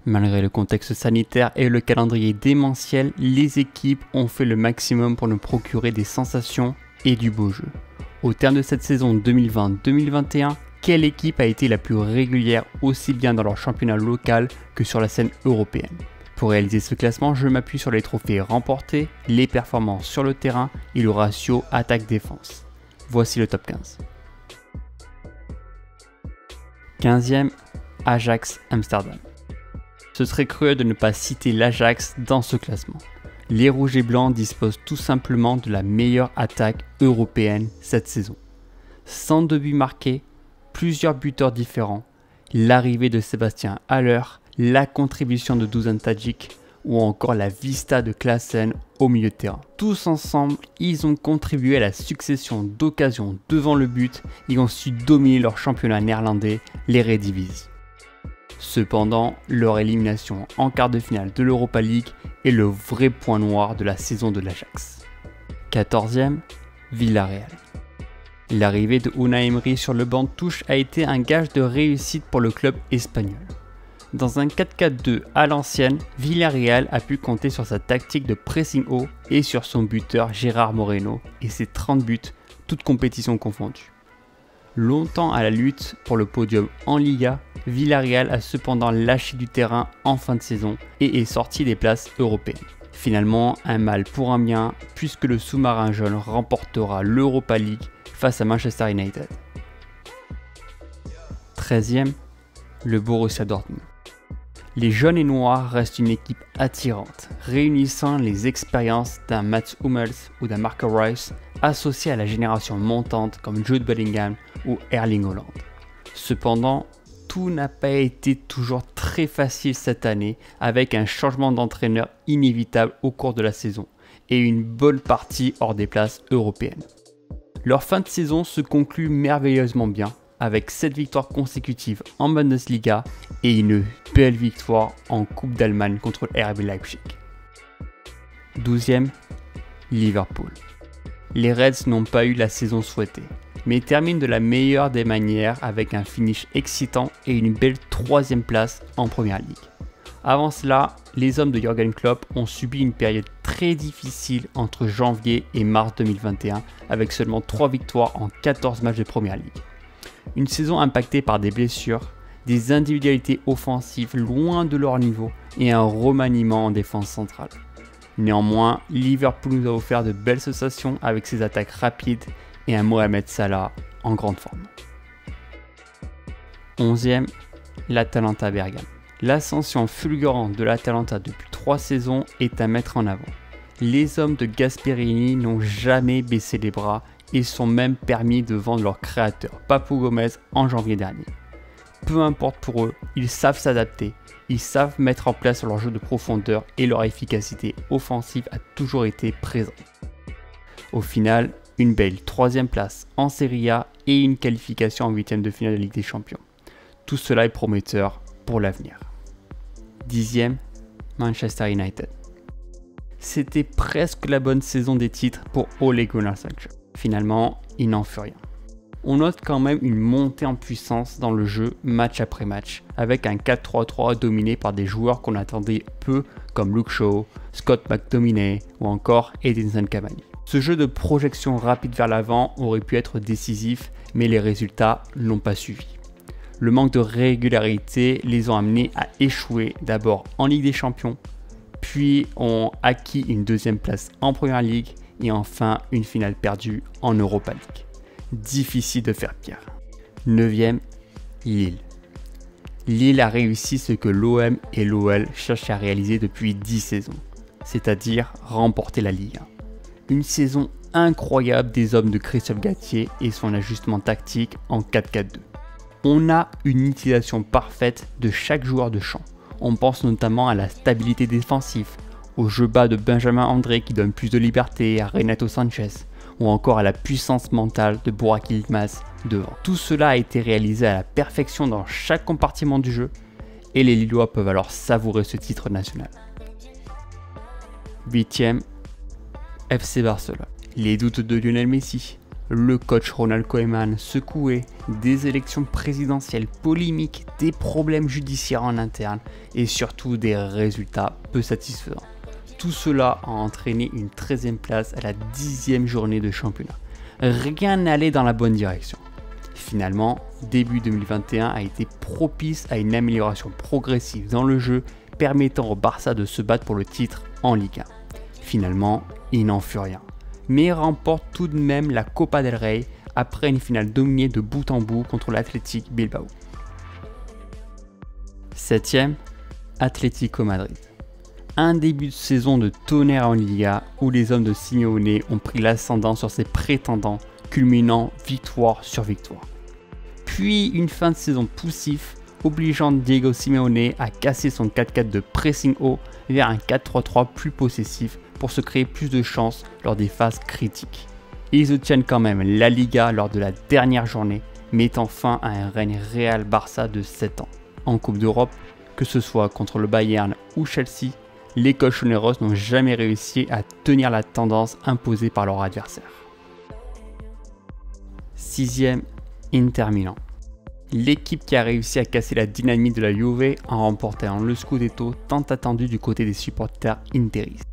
Malgré le contexte sanitaire et le calendrier démentiel, les équipes ont fait le maximum pour nous procurer des sensations et du beau jeu. Au terme de cette saison 2020-2021, quelle équipe a été la plus régulière aussi bien dans leur championnat local que sur la scène européenne? Pour réaliser ce classement, je m'appuie sur les trophées remportés, les performances sur le terrain et le ratio attaque-défense. Voici le top 15. 15e, Ajax Amsterdam. Ce serait cruel de ne pas citer l'Ajax dans ce classement. Les Rouges et Blancs disposent tout simplement de la meilleure attaque européenne cette saison. 102 buts marqués, plusieurs buteurs différents, l'arrivée de Sébastien Haller, la contribution de Dusan Tadic ou encore la vista de Klaassen au milieu de terrain. Tous ensemble, ils ont contribué à la succession d'occasions devant le but et ont su dominer leur championnat néerlandais, l'Eredivisie. Cependant, leur élimination en quart de finale de l'Europa League est le vrai point noir de la saison de l'Ajax. 14e, Villarreal. L'arrivée de Unai Emery sur le banc de touche a été un gage de réussite pour le club espagnol. Dans un 4-4-2 à l'ancienne, Villarreal a pu compter sur sa tactique de pressing haut et sur son buteur Gérard Moreno et ses 30 buts, toutes compétitions confondues. Longtemps à la lutte pour le podium en Liga, Villarreal a cependant lâché du terrain en fin de saison et est sorti des places européennes. Finalement, un mal pour un bien puisque le sous-marin jaune remportera l'Europa League face à Manchester United. 13e, le Borussia Dortmund. Les jaunes et noirs restent une équipe attirante, réunissant les expériences d'un Mats Hummels ou d'un Marco Reus associés à la génération montante comme Jude Bellingham ou Erling Haaland. Cependant, tout n'a pas été toujours très facile cette année avec un changement d'entraîneur inévitable au cours de la saison et une bonne partie hors des places européennes. Leur fin de saison se conclut merveilleusement bien avec 7 victoires consécutives en Bundesliga et une belle victoire en Coupe d'Allemagne contre le RB Leipzig. 12e, Liverpool. Les Reds n'ont pas eu la saison souhaitée, mais terminent de la meilleure des manières avec un finish excitant et une belle 3e place en Première Ligue. Avant cela, les hommes de Jürgen Klopp ont subi une période très difficile entre janvier et mars 2021 avec seulement 3 victoires en 14 matchs de Première Ligue. Une saison impactée par des blessures, des individualités offensives loin de leur niveau et un remaniement en défense centrale. Néanmoins, Liverpool nous a offert de belles sensations avec ses attaques rapides et un Mohamed Salah en grande forme. 11e, l'Atalanta Bergame. L'ascension fulgurante de l'Atalanta depuis 3 saisons est à mettre en avant. Les hommes de Gasperini n'ont jamais baissé les bras et sont même permis de vendre leur créateur Papu Gomez en janvier dernier. Peu importe pour eux, ils savent s'adapter, ils savent mettre en place leur jeu de profondeur et leur efficacité offensive a toujours été présente. Au final, une belle 3e place en Serie A et une qualification en 8e de finale de Ligue des Champions. Tout cela est prometteur pour l'avenir. 10e, Manchester United. C'était presque la bonne saison des titres pour Ole Gunnar Solskjaer. Finalement, il n'en fut rien. On note quand même une montée en puissance dans le jeu match après match, avec un 4-3-3 dominé par des joueurs qu'on attendait peu comme Luke Shaw, Scott McTominay ou encore Edinson Cavani. Ce jeu de projection rapide vers l'avant aurait pu être décisif, mais les résultats n'ont pas suivi. Le manque de régularité les ont amenés à échouer d'abord en Ligue des Champions, puis ont acquis une 2e place en Première Ligue et enfin une finale perdue en Europa League. Difficile de faire pire. 9e, Lille. Lille a réussi ce que l'OM et l'OL cherchent à réaliser depuis 10 saisons, c'est-à-dire remporter la Ligue 1. Une saison incroyable des hommes de Christophe Galtier et son ajustement tactique en 4-4-2. On a une utilisation parfaite de chaque joueur de champ. On pense notamment à la stabilité défensive, au jeu bas de Benjamin André qui donne plus de liberté à Renato Sanchez, ou encore à la puissance mentale de Burak Yilmaz devant. Tout cela a été réalisé à la perfection dans chaque compartiment du jeu, et les Lillois peuvent alors savourer ce titre national. 8e, FC Barcelone. Les doutes de Lionel Messi, le coach Ronald Koeman secoué, des élections présidentielles polémiques, des problèmes judiciaires en interne et surtout des résultats peu satisfaisants. Tout cela a entraîné une 13e place à la 10e journée de championnat. Rien n'allait dans la bonne direction. Finalement, début 2021 a été propice à une amélioration progressive dans le jeu, permettant au Barça de se battre pour le titre en Ligue 1. Finalement, il n'en fut rien, mais remporte tout de même la Copa del Rey après une finale dominée de bout en bout contre l'Athletic Bilbao. 7e, Atlético Madrid. Un début de saison de tonnerre en Liga où les hommes de Simeone ont pris l'ascendant sur ses prétendants, culminant victoire sur victoire. Puis une fin de saison poussif, obligeant Diego Simeone à casser son 4-4 de pressing haut vers un 4-3-3 plus possessif pour se créer plus de chances lors des phases critiques. Ils obtiennent quand même la Liga lors de la dernière journée, mettant fin à un règne Real Barça de 7 ans. En Coupe d'Europe, que ce soit contre le Bayern ou Chelsea, les Colchoneros n'ont jamais réussi à tenir la tendance imposée par leur adversaire. 6e, Inter Milan. L'équipe qui a réussi à casser la dynamique de la Juve en remportant le Scudetto tant attendu du côté des supporters interistes.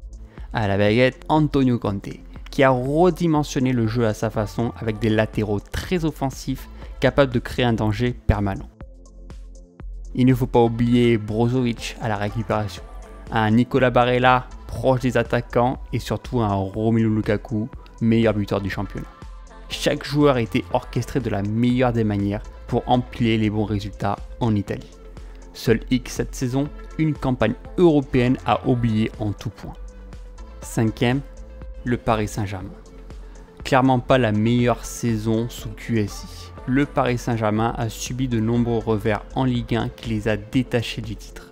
À la baguette, Antonio Conte, qui a redimensionné le jeu à sa façon avec des latéraux très offensifs capables de créer un danger permanent. Il ne faut pas oublier Brozovic à la récupération, un Nicolas Barella proche des attaquants et surtout un Romelu Lukaku, meilleur buteur du championnat. Chaque joueur a été orchestré de la meilleure des manières pour empiler les bons résultats en Italie. Seul X cette saison, une campagne européenne à oublier en tout point. 5e, le Paris Saint-Germain. Clairement pas la meilleure saison sous QSI. Le Paris Saint-Germain a subi de nombreux revers en Ligue 1 qui les a détachés du titre.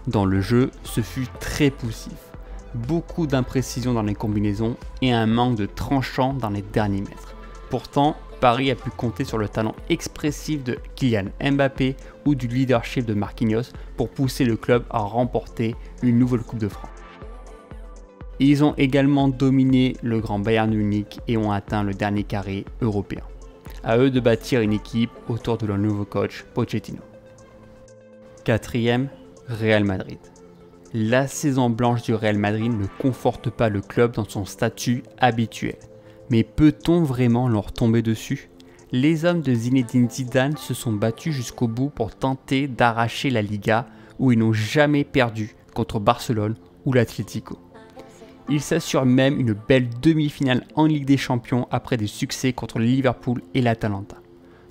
Dans le jeu, ce fut très poussif. Beaucoup d'imprécisions dans les combinaisons et un manque de tranchant dans les derniers mètres. Pourtant, Paris a pu compter sur le talent expressif de Kylian Mbappé ou du leadership de Marquinhos pour pousser le club à remporter une nouvelle Coupe de France. Ils ont également dominé le grand Bayern Munich et ont atteint le dernier carré européen. À eux de bâtir une équipe autour de leur nouveau coach Pochettino. 4e, Real Madrid. La saison blanche du Real Madrid ne conforte pas le club dans son statut habituel. Mais peut-on vraiment leur tomber dessus? Les hommes de Zinedine Zidane se sont battus jusqu'au bout pour tenter d'arracher la Liga où ils n'ont jamais perdu contre Barcelone ou l'Atlético. Ils s'assurent même une belle demi-finale en Ligue des Champions après des succès contre le Liverpool et l'Atalanta.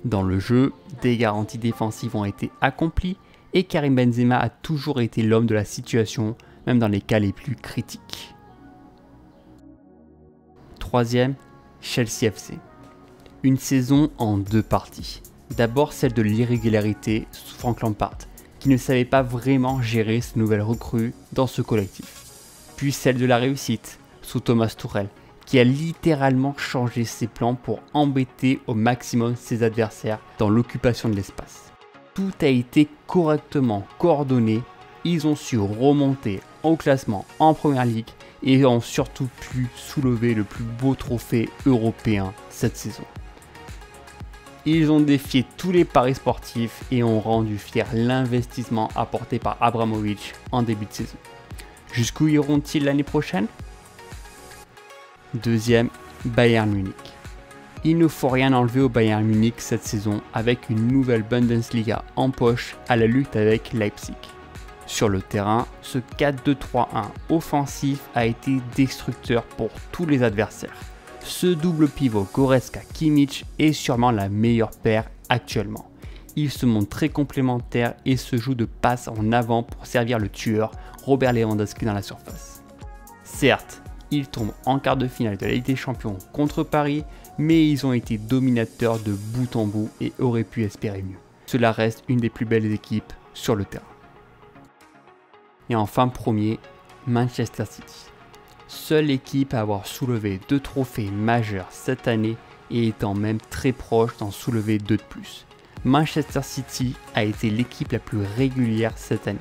Dans le jeu, des garanties défensives ont été accomplies et Karim Benzema a toujours été l'homme de la situation, même dans les cas les plus critiques. 3e, Chelsea FC. Une saison en 2 parties. D'abord celle de l'irrégularité sous Frank Lampard, qui ne savait pas vraiment gérer ces nouvelles recrues dans ce collectif. Puis celle de la réussite sous Thomas Tuchel, qui a littéralement changé ses plans pour embêter au maximum ses adversaires dans l'occupation de l'espace. Tout a été correctement coordonné, ils ont su remonter au classement en première ligue et ont surtout pu soulever le plus beau trophée européen cette saison. Ils ont défié tous les paris sportifs et ont rendu fier l'investissement apporté par Abramovich en début de saison. Jusqu'où iront-ils l'année prochaine? 2e, Bayern Munich. Il ne faut rien enlever au Bayern Munich cette saison avec une nouvelle Bundesliga en poche à la lutte avec Leipzig. Sur le terrain, ce 4-2-3-1 offensif a été destructeur pour tous les adversaires. Ce double pivot Goretzka-Kimmich est sûrement la meilleure paire actuellement. Ils se montrent très complémentaires et se jouent de passes en avant pour servir le tueur Robert Lewandowski dans la surface. Certes, ils tombent en quart de finale de la Ligue des Champions contre Paris, mais ils ont été dominateurs de bout en bout et auraient pu espérer mieux. Cela reste une des plus belles équipes sur le terrain. Et enfin premier, Manchester City. Seule équipe à avoir soulevé 2 trophées majeurs cette année et étant même très proche d'en soulever 2 de plus. Manchester City a été l'équipe la plus régulière cette année.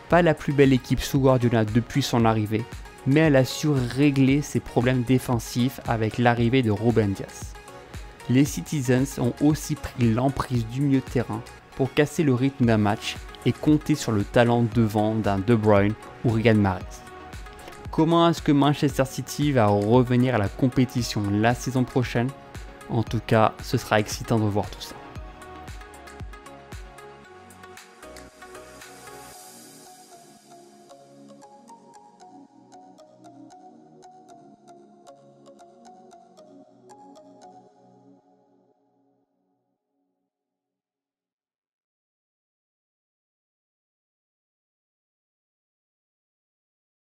Pas la plus belle équipe sous Guardiola depuis son arrivée, mais elle a su régler ses problèmes défensifs avec l'arrivée de Ruben Dias. Les Citizens ont aussi pris l'emprise du milieu de terrain pour casser le rythme d'un match et compter sur le talent devant d'un De Bruyne ou Riyad Mahrez. Comment est-ce que Manchester City va revenir à la compétition la saison prochaine? En tout cas, ce sera excitant de voir tout ça.